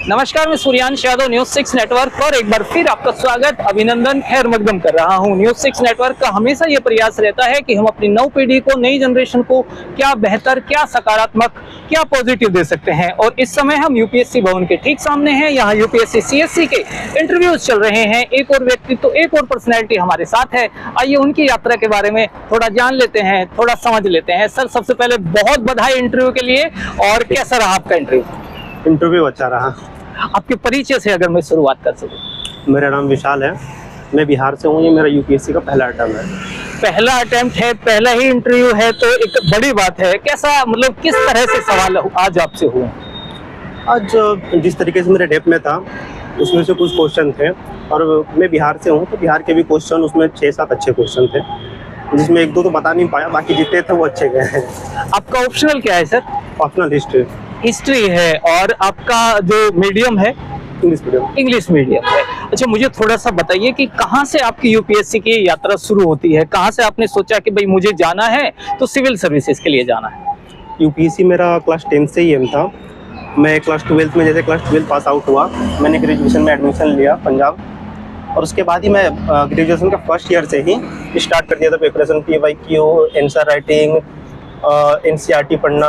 नमस्कार, मैं Suryansh Yadav news 6 network और एक बार फिर आपका स्वागत, अभिनंदन, खैर मकदम कर रहा हूं। न्यूज 6 नेटवर्क का हमेशा ये प्रयास रहता है कि हम अपनी नव पीढ़ी को, नई जनरेशन को क्या बेहतर, क्या सकारात्मक, क्या पॉजिटिव दे सकते हैं। और इस समय हम यूपीएससी भवन के ठीक सामने हैं। यहाँ यूपीएससी सीएससी के इंटरव्यूज चल रहे हैं। एक और व्यक्तित्व, एक और पर्सनैलिटी हमारे साथ है। आइए उनकी यात्रा के बारे में थोड़ा जान लेते हैं, थोड़ा समझ लेते हैं। सर, सबसे पहले बहुत बधाई इंटरव्यू के लिए। और कैसा रहा आपका इंटरव्यू अच्छा रहा। आपके परिचय से अगर मैं शुरुआत कर सकूं। मेरा नाम विशाल है, मैं बिहार से हूँ। ये मेरा यूपीएससी का पहला अटेम्प्ट है। पहला अटेम्प्ट है, पहला ही इंटरव्यू है, तो एक बड़ी बात है। कैसा, मतलब किस तरह से सवाल आज आपसे हुए? आज जिस तरीके से मेरे डेप में था उसमें से कुछ क्वेश्चन थे, और मैं बिहार से हूँ तो बिहार के भी क्वेश्चन, उसमें 6-7 अच्छे क्वेश्चन थे, जिसमें 1-2 तो बता नहीं पाया, बाकी जितने थे वो अच्छे गए हैं। आपका ऑप्शनल क्या है सर? ऑप्शनल हिस्ट्री है। और आपका जो मीडियम है? इंग्लिश मीडियम है। अच्छा, मुझे थोड़ा सा बताइए कि कहाँ से आपकी यूपीएससी की यात्रा शुरू होती है? कहाँ से आपने सोचा कि भाई मुझे जाना है तो सिविल सर्विसेज के लिए जाना है? यूपीएससी मेरा क्लास 10 से ही एम था। मैं क्लास 12 में, जैसे क्लास 12 पास आउट हुआ, मैंने ग्रेजुएशन में एडमिशन लिया पंजाब, और उसके बाद ही मैं ग्रेजुएशन का फर्स्ट ईयर से ही स्टार्ट कर दिया था preparation. PYQ, answer writing, NCERT पढ़ना,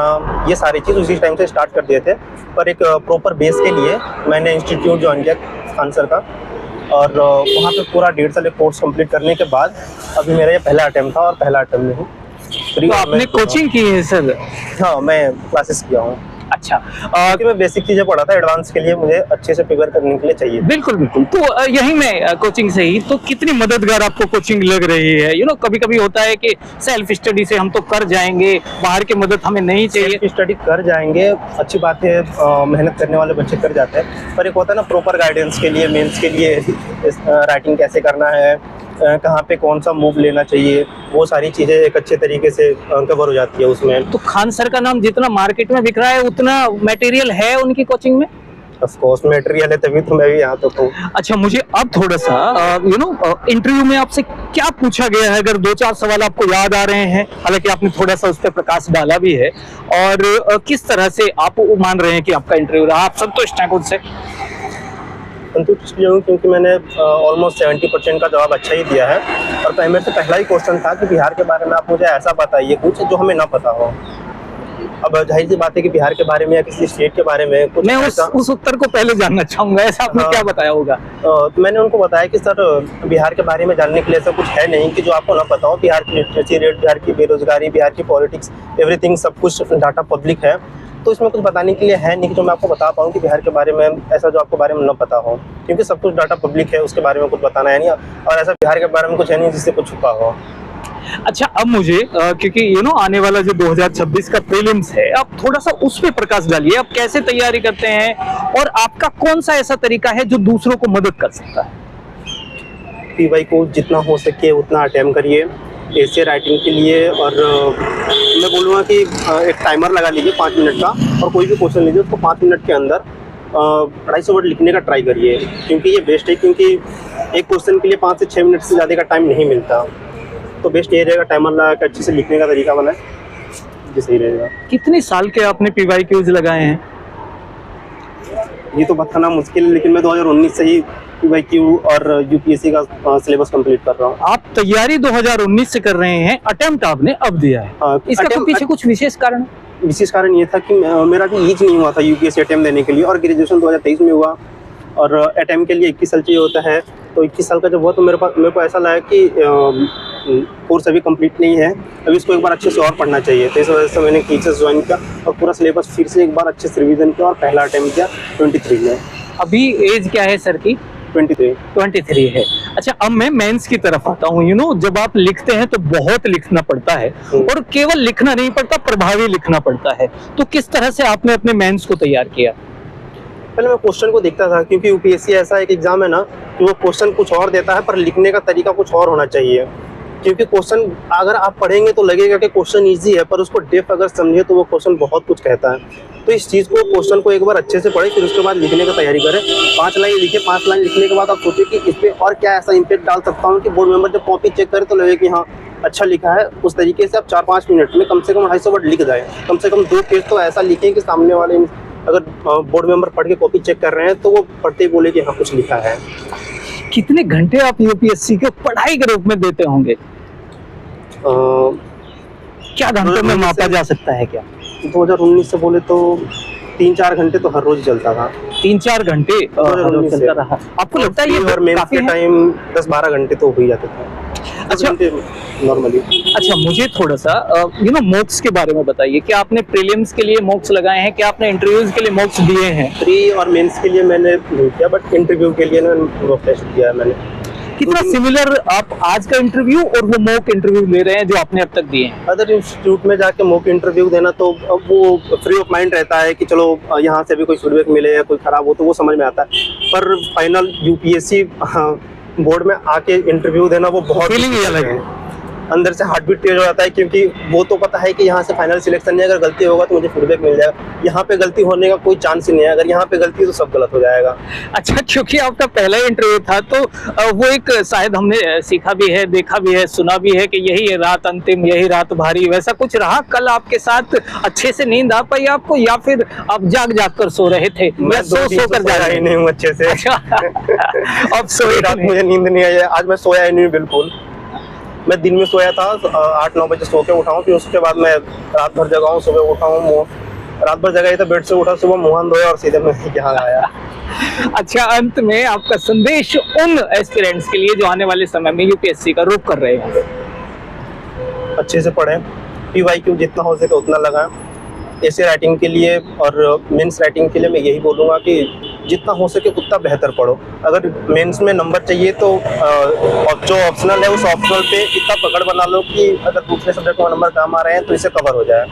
ये सारी चीज़ उसी टाइम से स्टार्ट कर दिए थे। पर एक प्रॉपर बेस के लिए मैंने इंस्टीट्यूट ज्वाइन किया खान सर का, और वहाँ पे पूरा 1.5 साल कोर्स कंप्लीट करने के बाद अभी मेरा ये पहला अटेम्प्ट था, और पहला अटेम्प्ट में हूँ। तो आपने कोचिंग की है सर? हाँ, मैं क्लासेस किया हूँ। अच्छा, क्योंकि मैं बेसिक चीज़ें पढ़ा था, एडवांस के लिए मुझे अच्छे से प्रिपेयर करने के लिए चाहिए। बिल्कुल बिल्कुल। तो यही मैं कोचिंग से ही, तो कितनी मददगार आपको कोचिंग लग रही है? कभी कभी होता है कि सेल्फ स्टडी से हम तो कर जाएंगे, बाहर की मदद हमें नहीं चाहिए। सेल्फ स्टडी कर जाएंगे, अच्छी बात है, मेहनत करने वाले बच्चे कर जाते हैं, पर एक होता है ना प्रॉपर गाइडेंस के लिए, मेंस के लिए राइटिंग कैसे करना है, कहाँ पे कौन सा मूव लेना चाहिए, वो सारी चीज़ें एक अच्छे तरीके से कवर हो जाती है उसमें। तो खान सर का नाम जितना मार्केट में बिक रहा है, उतना मटेरियल है उनकी कोचिंग में? ऑफ कोर्स मटेरियल है, तभी तो मैं भी यहाँ तक हूँ। अच्छा, मुझे अब थोड़ा सा इंटरव्यू में आपसे क्या पूछा गया है, अगर 2-4 सवाल आपको याद आ रहे हैं, हालांकि आपने थोड़ा सा उस पर प्रकाश डाला भी है, और किस तरह से आप मान रहे हैं कि आपका इंटरव्यू रहा? आप संतुष्ट हैं खुद से? संतुष्ट हूँ, क्योंकि मैंने ऑलमोस्ट 70% का जवाब अच्छा ही दिया है। और मेरे से पहला ही क्वेश्चन था कि बिहार के बारे में आप मुझे ऐसा बताइए कुछ जो हमें ना पता हो। अब जाहिर सी बात है कि बिहार के बारे में या किसी स्टेट के बारे में कुछ, मैं उस उत्तर को पहले जानना चाहूंगा। ऐसा आपने क्या बताया होगा? तो मैंने उनको बताया कि सर, बिहार के बारे में जानने के लिए ऐसा कुछ है नहीं कि जो आपको ना पता हो। बिहार की लिटरेसी रेट, बिहार की बेरोजगारी, बिहार की पॉलिटिक्स, एवरीथिंग, सब कुछ डाटा पब्लिक है। तो इसमें कुछ बताने के लिए है नहीं कि जो मैं आपको बता पाऊँ कि बिहार के बारे में ऐसा जो आपको बारे में ना पता हो, क्योंकि सब कुछ डाटा पब्लिक है, उसके बारे में कुछ बताना है नहीं, और ऐसा बिहार के बारे में कुछ है नहीं जिससे कुछ छुपा हो। अच्छा, अब मुझे क्योंकि आने वाला जो 2026 का प्रीलिम्स है, आप थोड़ा सा उस पे प्रकाश डालिए। आप कैसे तैयारी करते हैं, और आपका कौन सा ऐसा तरीका है जो दूसरों को मदद कर सकता है? PY को जितना हो सके उतना अटेम्प्ट करिए ऐसे राइटिंग के लिए, और मैं बोलूँगा कि एक टाइमर लगा लीजिए 5 मिनट का, और कोई भी क्वेश्चन लीजिए उसको 5 मिनट के अंदर 250 वर्ड लिखने का ट्राई करिए, क्योंकि ये बेस्ट है। क्योंकि एक क्वेश्चन के लिए 5 से 6 मिनट से ज़्यादा का टाइम नहीं मिलता, तो बेस्ट ये रहेगा टाइमर लगा के अच्छे से लिखने का तरीका बनाए, ये सही रहेगा। कितने साल के आपने PYQs लगाए हैं? ये तो बताना मुश्किल है, लेकिन मैं 2019 से ही PYQ और यूपीएससी का सिलेबस कंप्लीट कर रहा हूँ। आप तैयारी 2019 से कर रहे हैं, अटेम्प्ट आपने अब दिया है। इसका पीछे कुछ विशेष कारण? विशेष कारण ये था कि मेरा भी एज नहीं हुआ था यूपीएससी अटेम्प्ट देने के लिए, और ग्रेजुएशन 2023 में हुआ, और अटेम्प्ट के लिए 21 साल चाहिए होता है। तो 21 साल का जब हुआ तो मेरे को ऐसा लगा कि कोर्स अभी कंप्लीट नहीं है, अभी इसको एक बार अच्छे से और पढ़ना चाहिए। तो इस वजह से मैंने टीचर्स ज्वाइन किया और पूरा सिलेबस फिर से एक बार अच्छे से रिवीजन किया, और पहला अटेम्प्ट किया 23 में। अभी एज क्या है सर की? 23 है। अच्छा, अब मैं मेंस की तरफ आता हूँ। जब आप लिखते हैं तो बहुत लिखना पड़ता है, और केवल लिखना नहीं पड़ता, प्रभावी लिखना पड़ता है। तो किस तरह से आपने अपने मेंस को तैयार किया? पहले मैं क्वेश्चन को देखता था, क्योंकि यूपीएससी ऐसा एक एग्जाम है ना कि वो क्वेश्चन कुछ और देता है, पर लिखने का तरीका कुछ और होना चाहिए। क्योंकि क्वेश्चन अगर आप पढ़ेंगे तो लगेगा कि क्वेश्चन इजी है, पर उसको डेप्थ अगर समझे तो वो क्वेश्चन बहुत कुछ कहता है। तो इस चीज़ को, क्वेश्चन को एक बार अच्छे से पढ़े, फिर उसके बाद लिखने की तैयारी करें। 5 लाइन लिखे, 5 लाइन लिखने के बाद आप सोचिए कि इस पर और क्या ऐसा इम्पैक्ट डाल सकता हूँ कि बोर्ड मेंबर जब कॉपी चेक करे तो लगे कि हाँ अच्छा लिखा है। उस तरीके से आप 4-5 मिनट में कम से कम 250 वर्ड लिख जाए। कम से कम 2 पेज तो ऐसा लिखें कि सामने वाले अगर बोर्ड मेंबर पढ़ के कॉपी चेक कर रहे हैं तो वो पढ़ते ही बोले कि हाँ कुछ लिखा है। कितने घंटे आप यूपीएससी को पढ़ाई के रूप में देते होंगे? क्या घंटों में मापा जा सकता है क्या? 2019 से बोले तो 3-4 घंटे तो हर रोज चलता था। 3-4 घंटे हर रोज चलता रहा। आपको लगता है ये और मेंस काफी के है? टाइम 10-12 घंटे तो हो ही जाते थे। अच्छा। नॉर्मली। अच्छा, मुझे थोड़ा सा मॉक्स के बारे में बताइए। क्या आपने प्रीलिम्स के लिए मॉक्स लगाए हैं? क्या आपने इंटरव्यूज के लिए मॉक्स दिए हैं? प्री और मेंस के लिए मैंने नहीं किया, बट इंटरव्यू के लिए मॉक टेस्ट किया है मैंने। कितना सिमिलर आप आज का इंटरव्यू और वो मॉक इंटरव्यू ले रहे हैं जो आपने अब तक दिए हैं? अदर इंस्टीट्यूट में जाके मॉक इंटरव्यू देना तो अब वो फ्री ऑफ माइंड रहता है कि चलो यहाँ से भी कोई फीडबैक मिले या कोई खराब हो तो वो समझ में आता है, पर फाइनल यूपीएससी बोर्ड में आके इंटरव्यू देना वो बहुत फीलिंग ही अलग है। अंदर से हार्ट बीट तेज हो जाता है, क्योंकि वो तो पता है कि यहाँ से फाइनल सिलेक्शन नहीं है, अगर गलती होगा तो मुझे फीडबैक मिल जाएगा। यहाँ पे गलती होने का कोई चांस ही नहीं है, अगर यहाँ पे गलती है तो सब गलत हो जाएगा। अच्छा, क्योंकि आपका पहला इंटरव्यू था तो वो एक शायद हमने सीखा भी है, देखा भी है, सुना भी है कि यही रात अंतिम, यही रात भारी, वैसा कुछ रहा कल आपके साथ? अच्छे से नींद आ पाई आपको या फिर आप जाग कर सो रहे थे? मैं सो कर जा रहे नहीं हूँ अच्छे से। अच्छा। अब सोए रात मुझे नींद नहीं आई, आज मैं सोया ही नहीं बिल्कुल। मैं दिन में सोया था 8-9 बजे सो के उठा हूँ, फिर उसके बाद मैं रात भर जगा हूँ, सुबह उठा हूँ, रात भर जगा ही था, बेड से उठा, सुबह मुँह हाथ धोया और सीधे मैं यहाँ आया। अच्छा, अंत में आपका संदेश उन एस्पिरेंट्स के लिए जो आने वाले समय में यूपीएससी का रुख कर रहे हैं? अच्छे से पढ़ें, पीवाईक्यू जितना हो सके उतना लगाएं। ऐसे राइटिंग के लिए और मेंस राइटिंग के लिए मैं यही बोलूँगा कि जितना हो सके उतना बेहतर पढ़ो। अगर मेंस में नंबर चाहिए तो जो ऑप्शनल है उस ऑप्शनल पे इतना पकड़ बना लो कि अगर दूसरे सब्जेक्ट में नंबर कम आ रहे हैं तो इसे कवर हो जाए।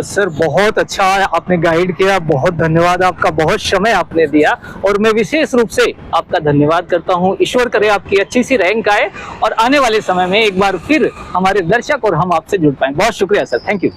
सर, बहुत अच्छा आपने गाइड किया, बहुत धन्यवाद आपका, बहुत समय आपने दिया और मैं विशेष रूप से आपका धन्यवाद करता हूं। ईश्वर करे आपकी अच्छी सी रैंक आए और आने वाले समय में एक बार फिर हमारे दर्शक और हम आपसे जुड़ पाएं। बहुत शुक्रिया सर, थैंक यू।